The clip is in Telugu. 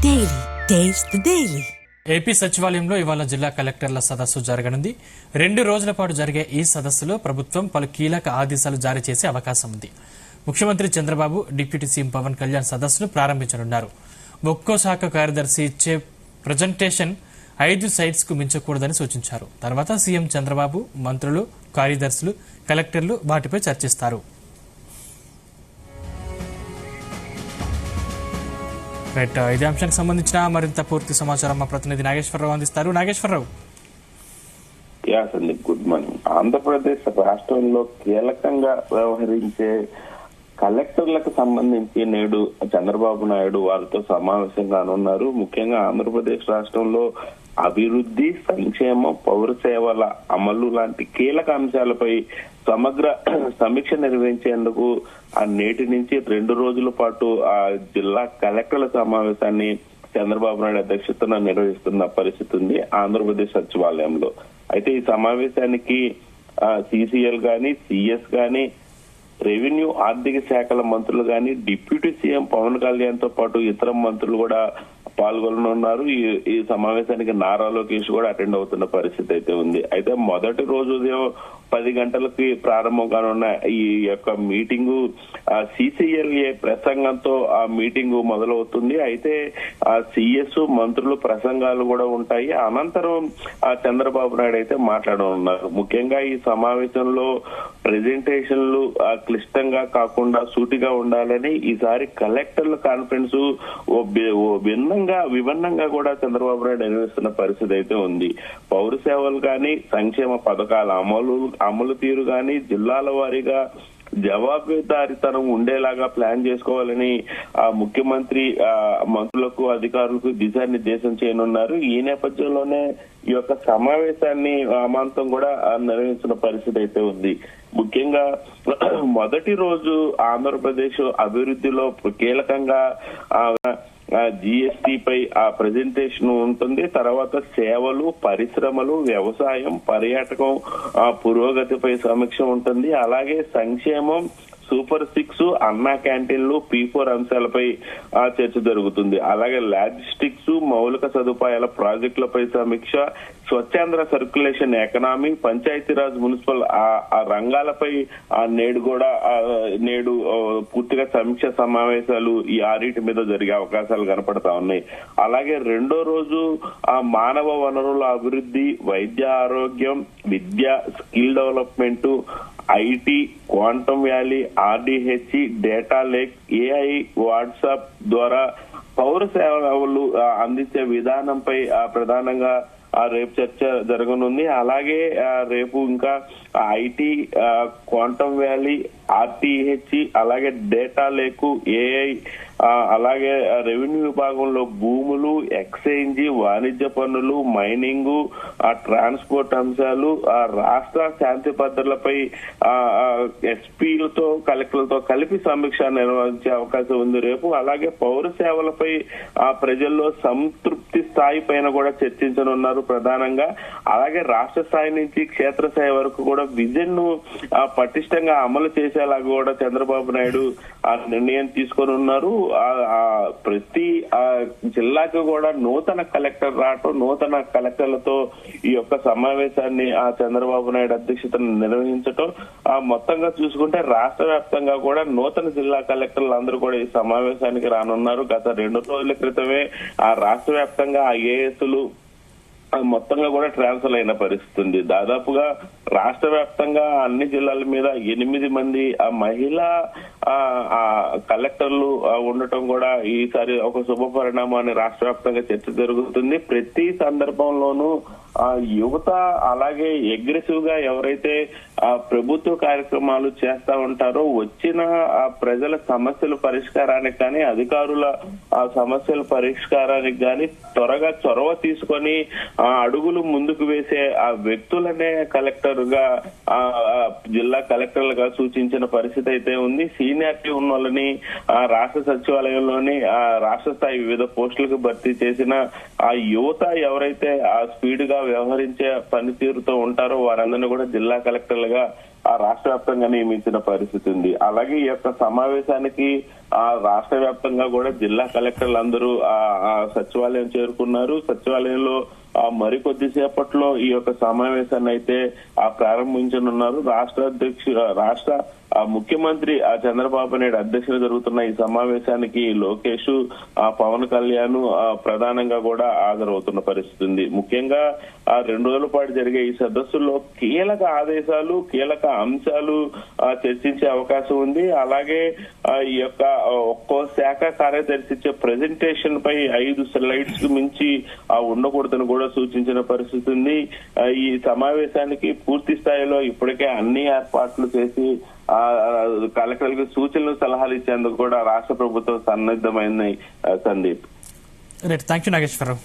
Daily taste the daily. AP సచివాలయంలో ఇవాళ జిల్లా కలెక్టర్ల సదస్సు జరగనుంది. 2 రోజుల పాటు జరిగే ఈ సదస్సులో ప్రభుత్వం పలు కీలక ఆదేశాలు జారీ చేసే అవకాశం ఉంది. ముఖ్యమంత్రి చంద్రబాబు, డిప్యూటీ సీఎం పవన్ కళ్యాణ్ సదస్సును ప్రారంభించనున్నారు. ఒక్కో శాఖ కార్యదర్శి ఇచ్చే ప్రజెంటేషన్ 5 సైట్స్ కు మించకూడదని సూచించారు. తర్వాత సీఎం చంద్రబాబు, మంత్రులు, కార్యదర్శులు, కలెక్టర్లు వాటిపై చర్చిస్తారు. ఇదే అంశానికి సంబంధించిన మరింత పూర్తి సమాచారం మా ప్రతినిధి నాగేశ్వరరావు అందిస్తారు. నాగేశ్వరరావు. Good morning. ఆంధ్రప్రదేశ్ రాష్ట్రంలో కీలకంగా వ్యవహరించే కలెక్టర్లకు సంబంధించి నేడు చంద్రబాబు నాయుడు వారితో సమావేశం కానున్నారు. ముఖ్యంగా ఆంధ్రప్రదేశ్ రాష్ట్రంలో అభివృద్ధి, సంక్షేమం, పౌర సేవల అమలు లాంటి కీలక అంశాలపై సమగ్ర సమీక్ష నిర్వహించేందుకు నేటి నుంచి 2 రోజుల పాటు ఆ జిల్లా కలెక్టర్ల సమావేశాన్ని చంద్రబాబు నాయుడు అధ్యక్షతన నిర్వహిస్తున్న పరిస్థితి ఉంది ఆంధ్రప్రదేశ్ సచివాలయంలో. అయితే ఈ సమావేశానికి సిసిఎల్ గాని, సిఎస్ గాని, రెవెన్యూ, ఆర్థిక శాఖల మంత్రులు గాని, డిప్యూటీ సీఎం పవన్ కళ్యాణ్ తో పాటు ఇతర మంత్రులు కూడా పాల్గొననున్నారు. ఈ సమావేశానికి నారా లోకేష్ కూడా అటెండ్ అవుతున్న పరిస్థితి అయితే ఉంది. అయితే మొదటి రోజు ఉదయం 10 గంటలకి ప్రారంభం కానున్న ఈ యొక్క మీటింగు సిసిఎల్ఏ ప్రసంగంతో ఆ మీటింగు మొదలవుతుంది. అయితే ఆ సిఎస్, మంత్రులు ప్రసంగాలు కూడా ఉంటాయి. అనంతరం చంద్రబాబు నాయుడు అయితే మాట్లాడనున్నారు. ముఖ్యంగా ఈ సమావేశంలో ప్రెజెంటేషన్లు క్లిష్టంగా కాకుండా సూటిగా ఉండాలని ఈసారి కలెక్టర్ల కాన్ఫరెన్స్ విభిన్నంగా కూడా చంద్రబాబు నాయుడు నిర్వహిస్తున్న పరిస్థితి అయితే ఉంది. పౌర సేవలు కానీ, సంక్షేమ పథకాల అమలు తీరు కానీ జిల్లాల వారీగా జవాబుదారీతనం ఉండేలాగా ప్లాన్ చేసుకోవాలని ఆ ముఖ్యమంత్రి మంత్రులకు, అధికారులకు దిశానిర్దేశం చేయనున్నారు. ఈ నేపథ్యంలోనే ఈ యొక్క సమావేశాన్ని అమాంతం కూడా నిర్వహించిన పరిస్థితి అయితే ఉంది. ముఖ్యంగా మొదటి రోజు ఆంధ్రప్రదేశ్ అభివృద్ధిలో కీలకంగా జిఎస్టీ పై ఆ ప్రెజెంటేషన్ ఉంటుంది. తర్వాత సేవలు, పరిశ్రమలు, వ్యవసాయం, పర్యాటకం పురోగతిపై సమీక్ష ఉంటుంది. అలాగే సంక్షేమం, సూపర్ 6, అన్నా క్యాంటీన్లు, P4 అంశాలపై చర్చ జరుగుతుంది. అలాగే లాజిస్టిక్స్, మౌలిక సదుపాయాల ప్రాజెక్టులపై సమీక్ష, Swachhandhra circulation economy, Panchayati Raj, municipal ఆ రంగాలపై నేడు పూర్తిగా సమీక్ష సమావేశాలు ఈ 6 మీద జరిగే అవకాశాలు కనపడతా ఉన్నాయి. అలాగే రెండో రోజు మానవ వనరుల అభివృద్ధి, వైద్య ఆరోగ్యం, విద్య, skill development, IT, quantum valley, RDH, data lake, AI, WhatsApp ద్వారా పౌర సేవలు అందించే విధానంపై ప్రధానంగా రేపు చర్చ జరగనుంది. అలాగే రేపు ఇంకా ఐటీ, క్వాంటమ్ వ్యాలీ, RTH, అలాగే డేటా లేకు, AI, అలాగే రెవెన్యూ విభాగంలో భూములు, ఎక్స్చేంజ్, వాణిజ్య పన్నులు, మైనింగ్, ట్రాన్స్పోర్ట్ అంశాలు, రాష్ట్ర శాంతి భద్రతలపై ఎస్పీలతో, కలెక్టర్లతో కలిపి సమీక్ష నిర్వహించే అవకాశం ఉంది రేపు. అలాగే పౌర సేవలపై ప్రజల్లో సంతృప్తి స్థాయి పైన కూడా చర్చించనున్నారు ప్రధానంగా. అలాగే రాష్ట్ర స్థాయి నుంచి క్షేత్రస్థాయి వరకు కూడా విజన్ ను పటిష్టంగా అమలు చేసేలాగా కూడా చంద్రబాబు నాయుడు ఆ నిర్ణయం తీసుకొని ఉన్నారు. ప్రతి జిల్లాకు కూడా నూతన కలెక్టర్ రావటం, నూతన కలెక్టర్లతో ఈ యొక్క సమావేశాన్ని చంద్రబాబు నాయుడు అధ్యక్షతను నిర్వహించటం, మొత్తంగా చూసుకుంటే రాష్ట్ర వ్యాప్తంగా కూడా నూతన జిల్లా కలెక్టర్లు అందరూ కూడా ఈ సమావేశానికి రానున్నారు. గత 2 రోజుల క్రితమే రాష్ట్ర వ్యాప్తంగా IASలు మొత్తంగా కూడా ట్రాన్స్ఫర్ అయిన పరిస్థితి ఉంది. దాదాపుగా రాష్ట్ర వ్యాప్తంగా అన్ని జిల్లాల మీద 8 మంది మహిళా కలెక్టర్లు ఉండటం కూడా ఈసారి ఒక శుభ పరిణామాన్ని రాష్ట్ర వ్యాప్తంగా చర్చ జరుగుతుంది. ప్రతి సందర్భంలోనూ యువత అలాగే అగ్రెసివ్ గా ఎవరైతే ప్రభుత్వ కార్యక్రమాలు చేస్తా ఉంటారో వచ్చిన ప్రజల సమస్యల పరిష్కారానికి కానీ, అధికారుల సమస్యల పరిష్కారానికి కానీ త్వరగా చొరవ తీసుకొని అడుగులు ముందుకు వేసే ఆ వ్యక్తులనే కలెక్టర్ గా జిల్లా కలెక్టర్లుగా సూచించిన పరిస్థితి అయితే ఉంది. సీనియారిటీ ఉన్న వాళ్ళని రాష్ట్ర సచివాలయంలోని రాష్ట్ర స్థాయి వివిధ పోస్టులకు భర్తీ చేసిన ఆ యువత ఎవరైతే ఆ స్పీడ్ గా వ్యవహరించే పనితీరుతో ఉంటారో వారందరినీ కూడా జిల్లా కలెక్టర్లుగా ఆ రాష్ట్ర వ్యాప్తంగా నియమించిన పరిస్థితి ఉంది. అలాగే ఈ యొక్క సమావేశానికి ఆ రాష్ట్ర వ్యాప్తంగా కూడా జిల్లా కలెక్టర్లు అందరూ ఆ సచివాలయం చేరుకున్నారు. సచివాలయంలో మరికొద్దిసేపట్లో ఈ యొక్క సమావేశాన్ని అయితే ప్రారంభించనున్నారు. రాష్ట్ర ముఖ్యమంత్రి ముఖ్యమంత్రి నాయుడు అధ్యక్షతన జరుగుతున్న ఈ సమావేశానికి లోకేష్, పవన్ కళ్యాణ్ ప్రధానంగా కూడా హాజరవుతున్న పరిస్థితి ఉంది. ముఖ్యంగా 2 రోజుల పాటు జరిగే ఈ సదస్సులో కీలక ఆదేశాలు, కీలక అంశాలు చర్చించే అవకాశం ఉంది. అలాగే ఈ యొక్క ఒక్కో శాఖ కార్యదర్శి ఇచ్చే ప్రెజెంటేషన్ పై 5 స్లైడ్స్ కు మించి ఉండకూడదని కూడా సూచించిన పరిస్థితి ఉంది. ఈ సమావేశానికి పూర్తి స్థాయిలో ఇప్పటికే అన్ని ఏర్పాట్లు చేసి కలెక్టర్లకు సూచనలు, సలహాలు ఇచ్చేందుకు కూడా రాష్ట్ర ప్రభుత్వం సన్నద్ధమైంది. Sandeep, right, thank you Nageswararao.